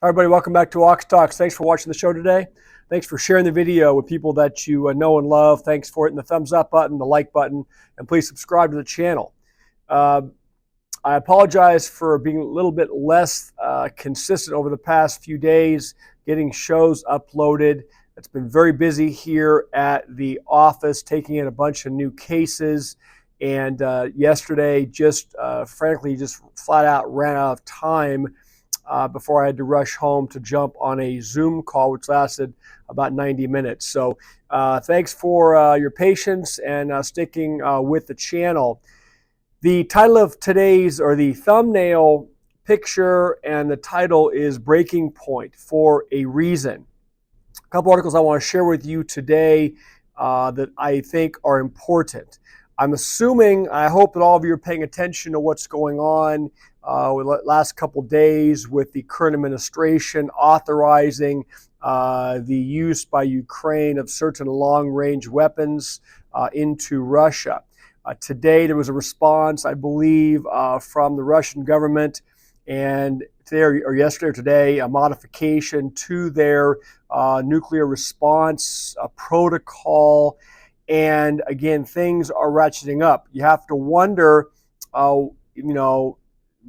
Hi everybody, welcome back to Ox Talks. Thanks for watching the show today. Thanks for sharing the video with people that you know and love. Thanks for hitting the thumbs up button, the like button, and please subscribe to the channel. I apologize for being a little bit less consistent over the past few days, getting shows uploaded. It's been very busy here at the office, taking in a bunch of new cases. And yesterday, frankly, just flat out ran out of time before I had to rush home to jump on a Zoom call, which lasted about 90 minutes. So thanks for your patience and sticking with the channel. The title of today's, or the thumbnail picture and the title is Breaking Point for a Reason. A couple articles I want to share with you today that I think are important. I'm assuming, I hope that all of you are paying attention to what's going on with the last couple days with the current administration authorizing the use by Ukraine of certain long-range weapons into Russia. Today there was a response, I believe, from the Russian government, and today or yesterday or today, a modification to their nuclear response protocol. And again, things are ratcheting up. You have to wonder,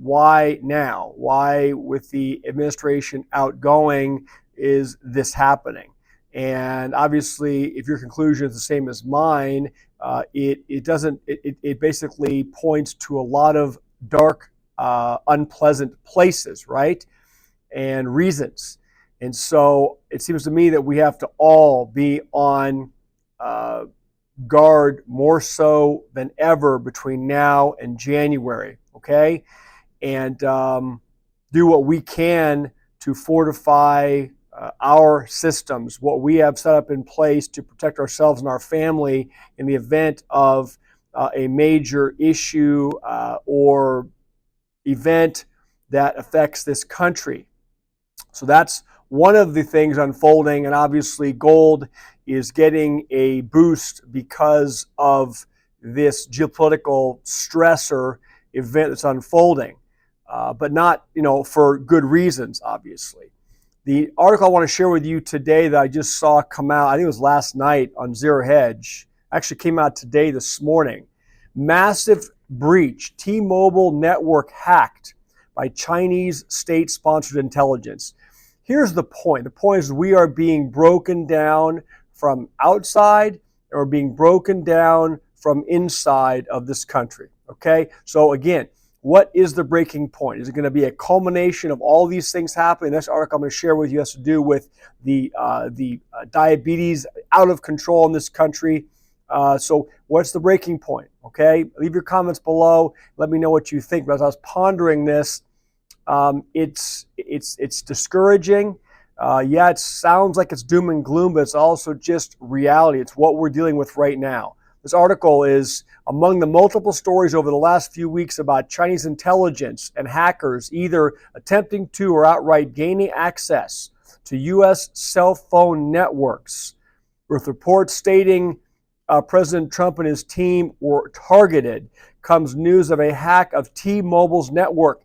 why now? Why, with the administration outgoing, is this happening? And obviously, if your conclusion is the same as mine, it basically points to a lot of dark, unpleasant places, right? And reasons. And so it seems to me that we have to all be on guard more so than ever between now and January, okay? And do what we can to fortify our systems, what we have set up in place to protect ourselves and our family in the event of a major issue or event that affects this country. So that's one of the things unfolding, and obviously gold is getting a boost because of this geopolitical stressor event that's unfolding, but not, for good reasons, obviously. The article I want to share with you today that I just saw come out, I think it was last night on Zero Hedge, actually came out today, this morning. Massive breach, T-Mobile network hacked by Chinese state-sponsored intelligence. Here's the point. The point is we are being broken down from outside, and we're being broken down from inside of this country, okay? So again, what is the breaking point? Is it going to be a culmination of all these things happening? This article I'm going to share with you has to do with the diabetes out of control in this country. So what's the breaking point, okay? Leave your comments below. Let me know what you think. But as I was pondering this, it's discouraging. Yeah, it sounds like it's doom and gloom, but it's also just reality. It's what we're dealing with right now. This article is among the multiple stories over the last few weeks about Chinese intelligence and hackers either attempting to or outright gaining access to U.S. cell phone networks, with reports stating President Trump and his team were targeted, comes news of a hack of T-Mobile's network.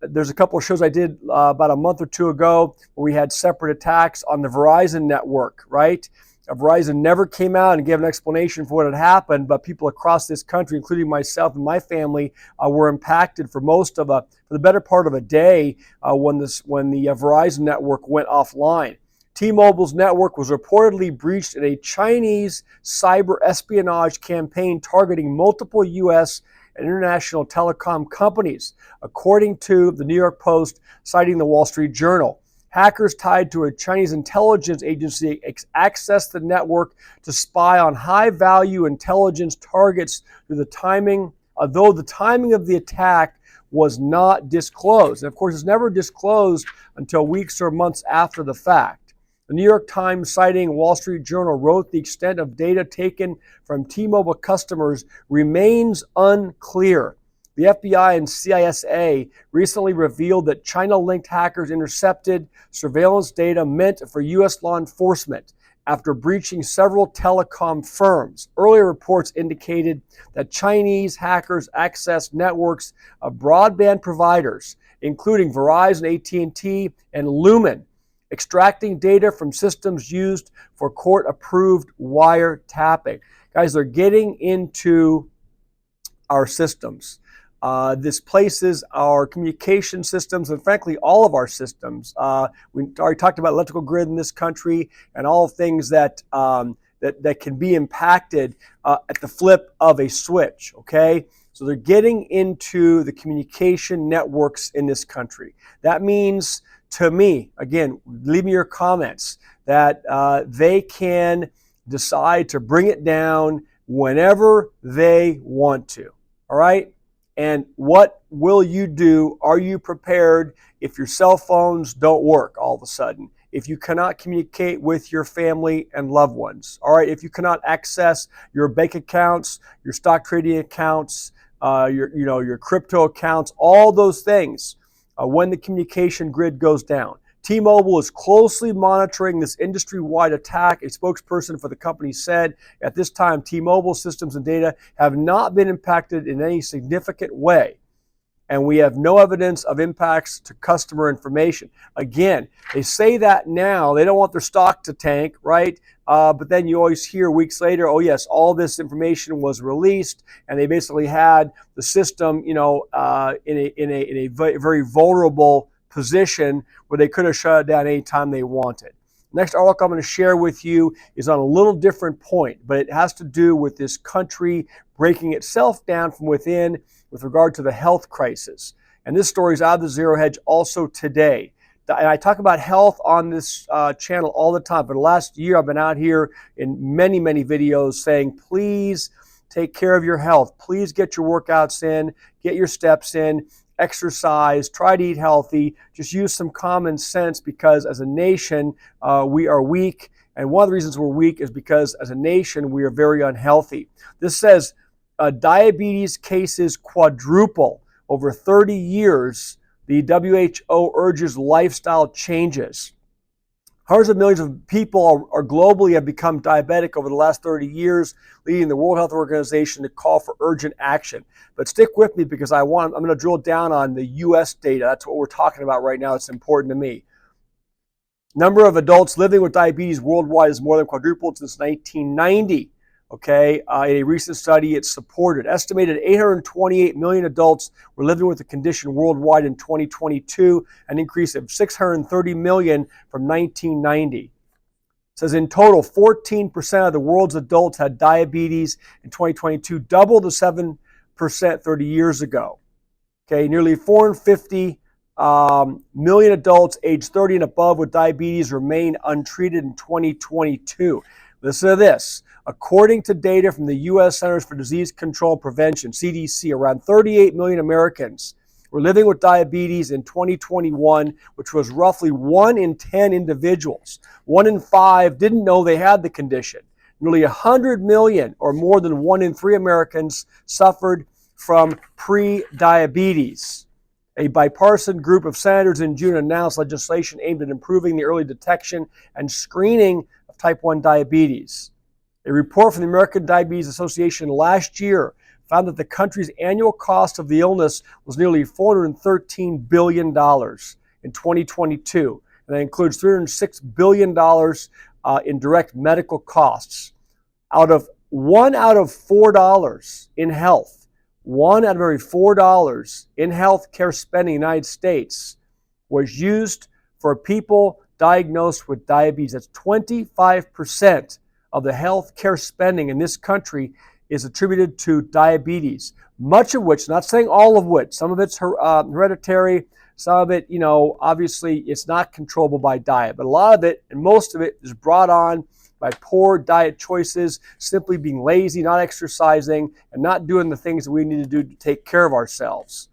There's a couple of shows I did about a month or two ago where we had separate attacks on the Verizon network, right? Verizon never came out and gave an explanation for what had happened, but people across this country, including myself and my family, were impacted for the better part of a day when the Verizon network went offline. T-Mobile's network was reportedly breached in a Chinese cyber espionage campaign targeting multiple U.S. and international telecom companies, according to the New York Post, citing the Wall Street Journal. Hackers tied to a Chinese intelligence agency accessed the network to spy on high-value intelligence targets through the timing, although the timing of the attack was not disclosed. And of course, it's never disclosed until weeks or months after the fact. The New York Times, citing Wall Street Journal, wrote the extent of data taken from T-Mobile customers remains unclear. The FBI and CISA recently revealed that China-linked hackers intercepted surveillance data meant for U.S. law enforcement after breaching several telecom firms. Earlier reports indicated that Chinese hackers accessed networks of broadband providers including Verizon, AT&T, and Lumen, extracting data from systems used for court-approved wiretapping. Guys, they're getting into our systems. This places our communication systems and frankly all of our systems. We already talked about electrical grid in this country and all things that that can be impacted at the flip of a switch, okay? So they're getting into the communication networks in this country. That means to me, again, leave me your comments, that they can decide to bring it down whenever they want to, all right? And what will you do? Are you prepared if your cell phones don't work all of a sudden? If you cannot communicate with your family and loved ones, all right? If you cannot access your bank accounts, your stock trading accounts, your crypto accounts, all those things, when the communication grid goes down. T-Mobile is closely monitoring this industry-wide attack. A spokesperson for the company said, at this time, T-Mobile systems and data have not been impacted in any significant way, and we have no evidence of impacts to customer information. Again, they say that now. They don't want their stock to tank, right? But then you always hear weeks later, oh yes, all this information was released, and they basically had the system, in a very vulnerable position where they could have shut it down anytime they wanted. Next article I'm going to share with you is on a little different point, but it has to do with this country breaking itself down from within with regard to the health crisis. And this story is out of the Zero Hedge also today. And I talk about health on this channel all the time. For the last year, I've been out here in many, many videos saying, please take care of your health. Please get your workouts in, get your steps in, exercise, try to eat healthy, just use some common sense, because as a nation, we are weak. And one of the reasons we're weak is because as a nation, we are very unhealthy. This says diabetes cases quadruple over 30 years. The WHO urges lifestyle changes. Hundreds of millions of people are globally have become diabetic over the last 30 years, leading the World Health Organization to call for urgent action. But stick with me, because I'm going to drill down on the U.S. data. That's what we're talking about right now. It's important to me. Number of adults living with diabetes worldwide has more than quadrupled since 1990. Okay, in a recent study, it's supported. Estimated 828 million adults were living with the condition worldwide in 2022, an increase of 630 million from 1990. It says in total, 14% of the world's adults had diabetes in 2022, double the 7% 30 years ago. Okay, nearly 450 million adults aged 30 and above with diabetes remain untreated in 2022. Listen to this. According to data from the U.S. Centers for Disease Control and Prevention, CDC, around 38 million Americans were living with diabetes in 2021, which was roughly 1 in 10 individuals. 1 in 5 didn't know they had the condition. Nearly 100 million, or more than 1 in 3 Americans, suffered from pre-diabetes. A bipartisan group of senators in June announced legislation aimed at improving the early detection and screening of type 1 diabetes. A report from the American Diabetes Association last year found that the country's annual cost of the illness was nearly $413 billion in 2022, and that includes $306 billion in direct medical costs. $1 out of $4 in health, $1 out of every $4 in health care spending in the United States was used for people diagnosed with diabetes. That's 25% of the health care spending in this country is attributed to diabetes, much of which, not saying all of which, some of it's hereditary, some of it, obviously it's not controllable by diet, but a lot of it, and most of it, is brought on by poor diet choices, simply being lazy, not exercising, and not doing the things that we need to do to take care of ourselves.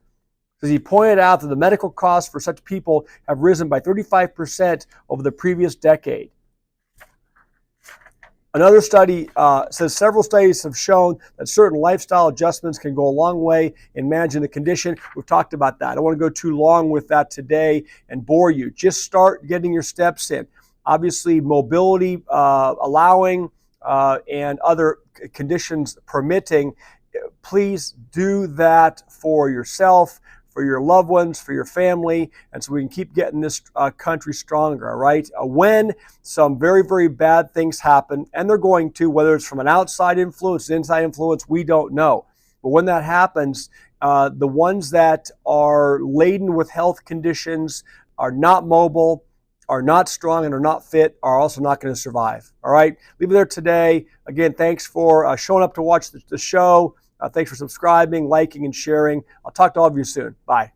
Because he pointed out that the medical costs for such people have risen by 35% over the previous decade. Another study says several studies have shown that certain lifestyle adjustments can go a long way in managing the condition. We've talked about that. I don't want to go too long with that today and bore you. Just start getting your steps in. Obviously, mobility allowing and other conditions permitting, please do that for yourself, for your loved ones, for your family, and so we can keep getting this country stronger, all right? When some very, very bad things happen, and they're going to, whether it's from an outside influence, inside influence, we don't know. But when that happens, the ones that are laden with health conditions, are not mobile, are not strong, and are not fit, are also not going to survive. All right, leave it there today. Again, thanks for showing up to watch the show. Thanks for subscribing, liking, and sharing. I'll talk to all of you soon. Bye.